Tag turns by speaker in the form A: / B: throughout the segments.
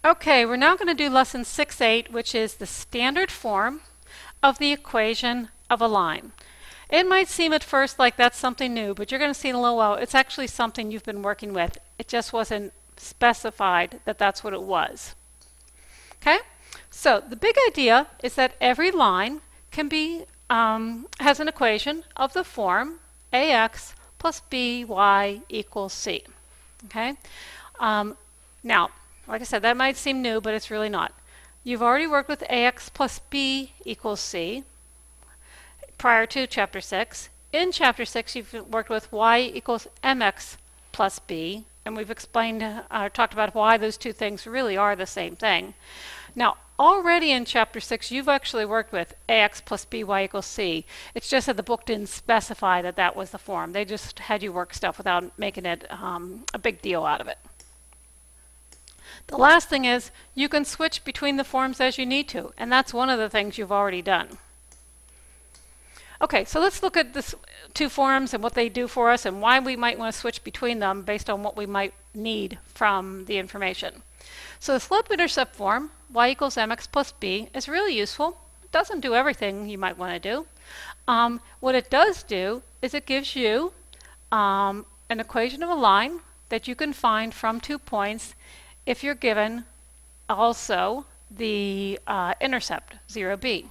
A: Okay, we're now going to do lesson 6-8, which is the standard form of the equation of a line. It might seem at first like that's something new, but you're going to see in a little while it's actually something you've been working with. It just wasn't specified that that's what it was. Okay, so the big idea is that every line can be has an equation of the form ax plus by equals c. Okay, now, like I said, that might seem new, but it's really not. You've already worked with ax plus b equals c prior to chapter 6. In chapter 6, you've worked with y equals mx plus b, and we've explained, talked about why those two things really are the same thing. Now, already in chapter 6, you've actually worked with ax plus by equals c. It's just that the book didn't specify that that was the form. They just had you work stuff without making it a big deal out of it. The last thing is you can switch between the forms as you need to, and that's one of the things you've already done. Okay, so let's look at the two forms and what they do for us and why we might want to switch between them based on what we might need from the information. So the slope-intercept form, y equals mx plus b, is really useful. It doesn't do everything you might want to do. What it does do is it gives you an equation of a line that you can find from 2 points if you're given also the intercept, 0b.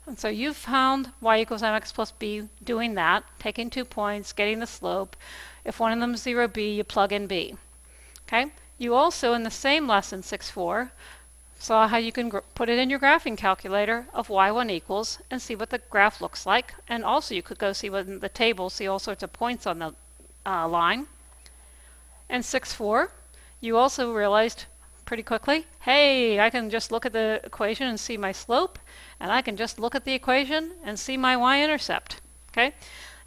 A: And so you've found y equals mx plus b doing that, taking 2 points, getting the slope. If one of them is 0b, you plug in b. Okay? You also, in the same lesson 6-4, saw how you can put it in your graphing calculator of y1 equals and see what the graph looks like. And also you could go see what in the table, see all sorts of points on the line. And 6-4, you also realized pretty quickly, hey, I can just look at the equation and see my slope, and I can just look at the equation and see my y-intercept. Okay?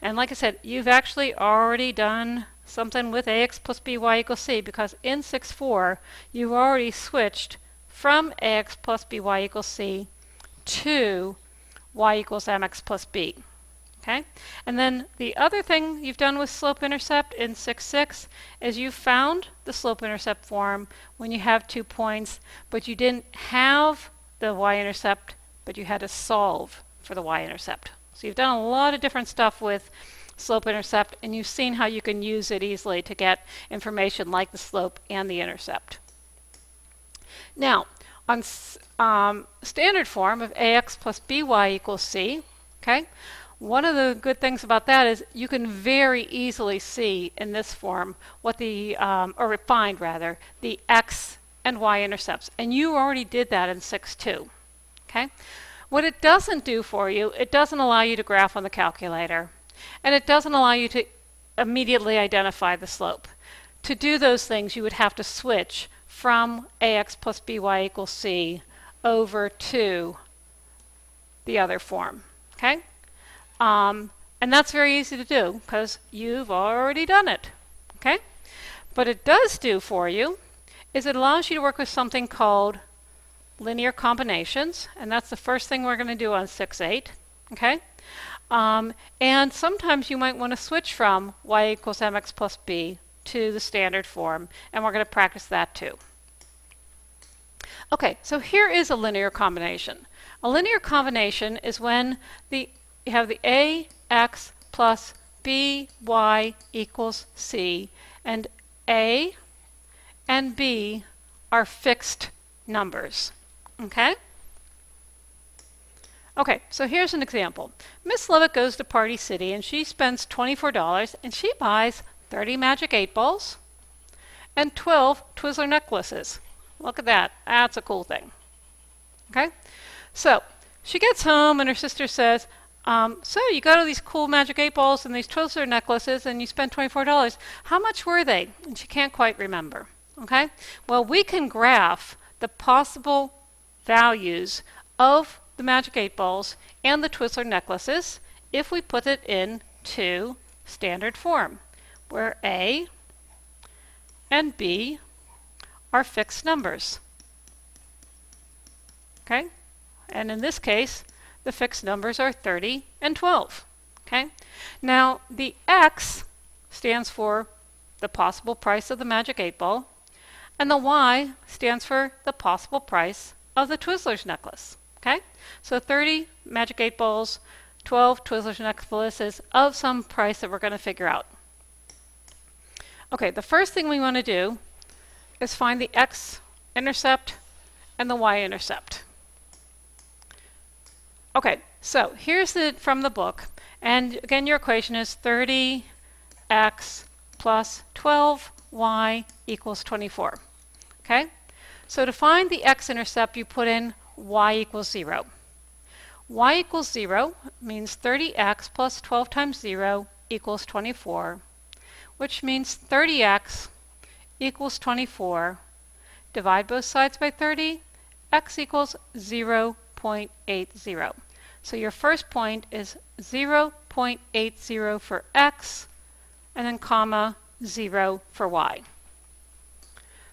A: And like I said, you've actually already done something with ax plus by equals c, because in 6-4, you've already switched from ax plus by equals c to y equals mx plus b. Okay? And then the other thing you've done with slope-intercept in 6-6 is you found the slope-intercept form when you have 2 points, but you didn't have the y-intercept, but you had to solve for the y-intercept. So you've done a lot of different stuff with slope-intercept, and you've seen how you can use it easily to get information like the slope and the intercept. Now, on standard form of ax plus by equals c, okay, one of the good things about that is you can very easily see in this form what the, or find rather, the x and y intercepts. And you already did that in 6-2. Okay? What it doesn't do for you, it doesn't allow you to graph on the calculator. And it doesn't allow you to immediately identify the slope. To do those things, you would have to switch from ax plus by equals c over to the other form. Okay? And that's very easy to do because you've already done it. Okay? What it does do for you is it allows you to work with something called linear combinations, and that's the first thing we're going to do on 6-8. Okay? And sometimes you might want to switch from y equals mx plus b to the standard form, and we're going to practice that too. Okay, so here is a linear combination. A linear combination is when you have the ax plus by equals c, and a and b are fixed numbers. Okay? Okay, so here's an example. Miss Levitt goes to Party City and she spends $24 and she buys 30 magic 8 balls and 12 Twizzler necklaces. Look at that. That's a cool thing. Okay? So she gets home and her sister says, so you got all these cool magic 8 balls and these Twizzler necklaces and you spent $24. How much were they? And she can't quite remember. Okay? Well, we can graph the possible values of the magic 8 balls and the Twizzler necklaces if we put it into standard form, where a and b are fixed numbers. Okay? And in this case, the fixed numbers are 30 and 12. Okay? Now, the x stands for the possible price of the magic 8 ball, And the Y stands for the possible price of the Twizzlers necklace. Okay? So 30 Magic 8 Balls, 12 Twizzlers necklaces of some price that we're going to figure out. Okay, the first thing we want to do is find the x-intercept and the y-intercept. Okay, so here's from the book. And again, your equation is 30x plus 12y equals 24. Okay? So to find the x-intercept, you put in y equals 0. Y equals 0 means 30x plus 12 times 0 equals 24, which means 30x equals 24. Divide both sides by 30, x equals 0.80. So your first point is 0.80 for x, and then comma 0 for y.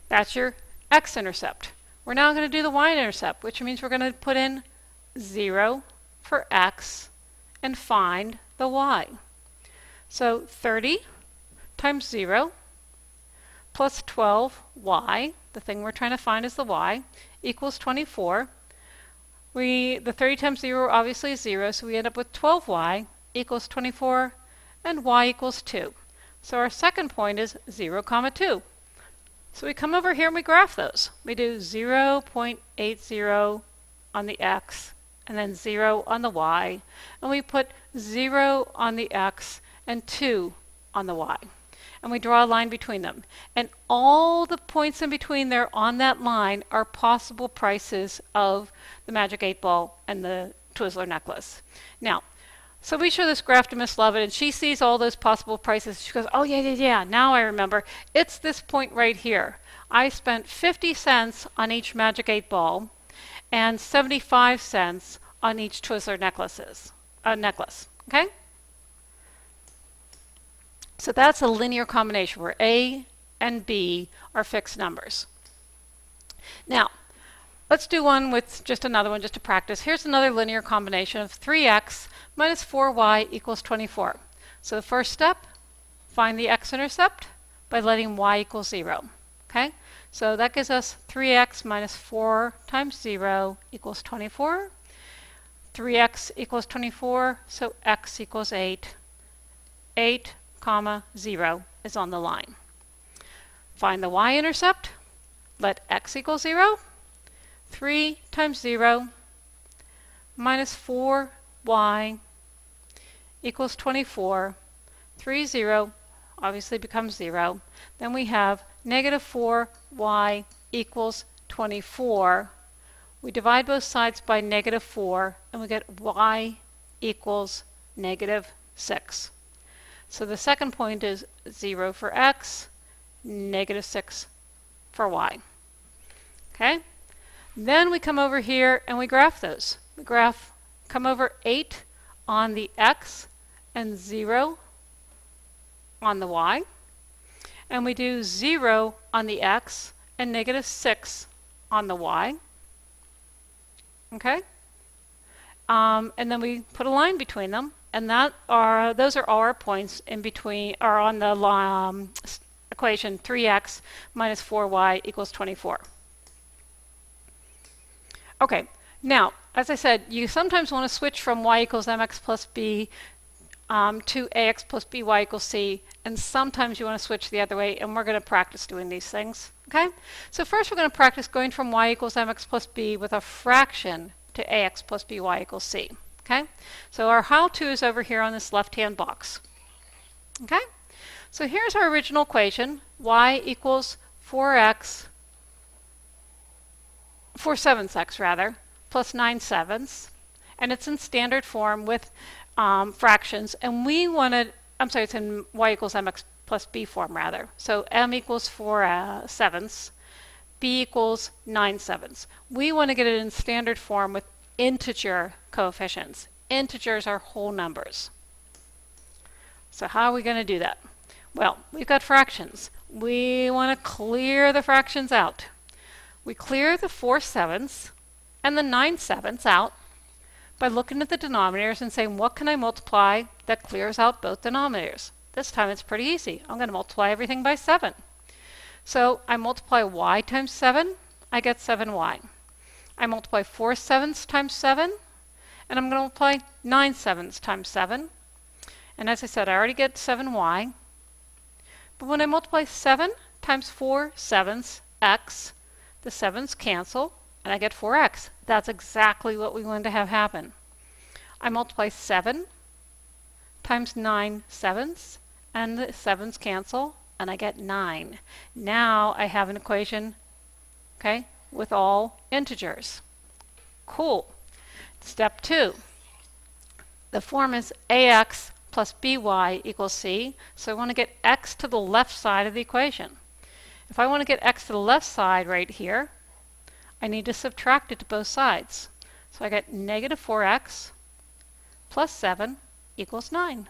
A: That's your x-intercept. We're now going to do the y-intercept, which means we're going to put in 0 for x and find the y. So 30 times 0 plus 12y, the thing we're trying to find is the y, equals 24. The 30 times 0 obviously is 0, so we end up with 12y equals 24, and y equals 2. So our second point is 0, 2. So we come over here and we graph those. We do 0.80 on the x, and then 0 on the y, and we put 0 on the x and 2 on the y. And we draw a line between them. And all the points in between there on that line are possible prices of the Magic 8 Ball and the Twizzler necklace. Now, so we show this graph to Miss Lovett, and she sees all those possible prices. She goes, oh, yeah, now I remember. It's this point right here. I spent 50 cents on each Magic 8 Ball and 75 cents on each Twizzler necklace. Okay? So that's a linear combination where A and B are fixed numbers. Now, let's do one with just another one just to practice. Here's another linear combination of 3x minus 4y equals 24. So the first step, find the x-intercept by letting y equal 0. Okay? So that gives us 3x minus 4 times 0 equals 24. 3x equals 24, so x equals 8. 8, comma 0 is on the line. Find the y-intercept. Let x equal 0. 3 times 0 minus 4y equals 24. 3, 0 obviously becomes 0. Then we have negative 4y equals 24. We divide both sides by negative 4, and we get y equals negative 6. So the second point is 0 for x, negative 6 for y. Okay? Then we come over here and we graph those. We come over 8 on the x and 0 on the y. And we do 0 on the x and negative 6 on the y. Okay? And then we put a line between them, and those are all our points in between, or on the equation 3x minus 4y equals 24. Okay, now, as I said, you sometimes want to switch from y equals mx plus b to ax plus by equals c, and sometimes you want to switch the other way, and we're going to practice doing these things. Okay? So first we're going to practice going from y equals mx plus b with a fraction to ax plus by equals c. Okay? So our how-to is over here on this left-hand box. Okay? So here's our original equation, y equals 4 sevenths rather, plus 9 sevenths, and it's in standard form with fractions, and we wanted, it's in y equals mx plus b form rather. So m equals 4 sevenths, b equals 9 sevenths. We want to get it in standard form with integer coefficients. Integers are whole numbers. So how are we going to do that? Well, we've got fractions. We want to clear the fractions out. We clear the 4 sevenths and the 9 sevenths out by looking at the denominators and saying, what can I multiply that clears out both denominators? This time it's pretty easy. I'm going to multiply everything by 7. So I multiply y times 7, I get 7y. I multiply 4 sevenths times 7, and I'm going to multiply 9 sevenths times 7. And as I said, I already get 7y. But when I multiply 7 times 4 sevenths x, the 7's cancel, and I get 4x. That's exactly what we wanted to have happen. I multiply 7 times 9 sevenths, and the 7's cancel, and I get 9. Now I have an equation, okay, with all integers. Cool. Step 2. The form is ax plus by equals c, so I want to get x to the left side of the equation. If I want to get x to the left side right here, I need to subtract it to both sides. So I get negative 4x plus 7 equals 9.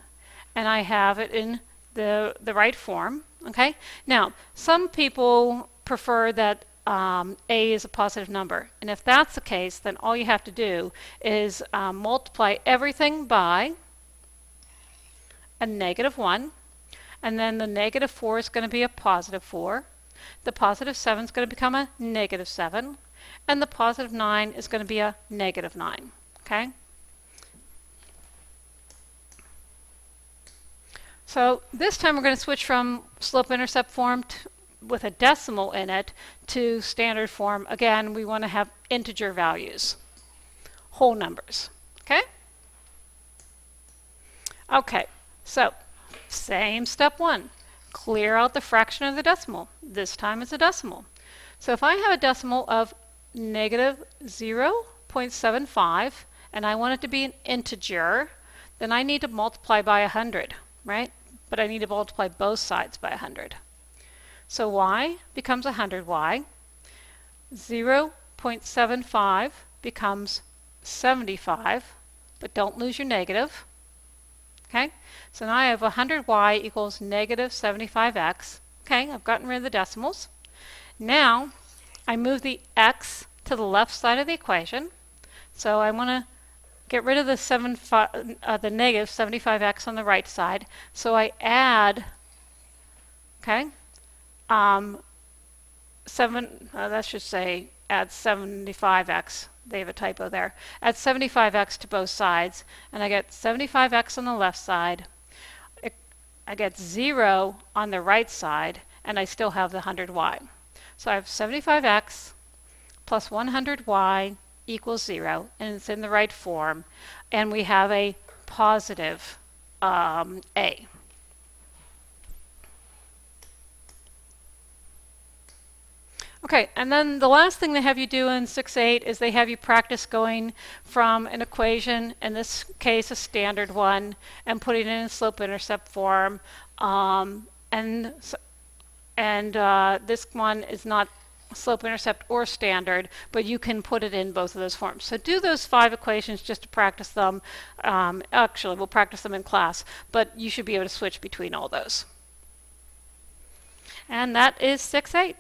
A: And I have it in the right form. Okay. Now, some people prefer that a is a positive number. And if that's the case, then all you have to do is multiply everything by a negative 1. And then the negative 4 is going to be a positive 4. The positive 7 is going to become a negative 7. And the positive 9 is going to be a negative 9. Okay? So this time we're going to switch from slope-intercept form with a decimal in it to standard form. Again, we want to have integer values, whole numbers. Okay? Okay, so same step 1. Clear out the fraction of the decimal. This time it's a decimal. So if I have a decimal of negative 0.75 and I want it to be an integer, then I need to multiply by 100, right? But I need to multiply both sides by 100. So y becomes 100y. 0.75 becomes 75, but don't lose your negative. Okay, so now I have 100y equals negative 75x. Okay, I've gotten rid of the decimals. Now I move the x to the left side of the equation. So I want to get rid of the negative 75x on the right side. So I add, okay, that should say add 75x. They have a typo there. Add 75x to both sides, and I get 75x on the left side. I get 0 on the right side, and I still have the 100y. So I have 75x plus 100y equals 0, and it's in the right form, and we have a positive a. Okay, and then the last thing they have you do in 6-8 is they have you practice going from an equation, in this case a standard one, and putting it in slope-intercept form. This one is not slope-intercept or standard, but you can put it in both of those forms. So do those 5 equations just to practice them. Actually, we'll practice them in class, but you should be able to switch between all those. And that is 6-8.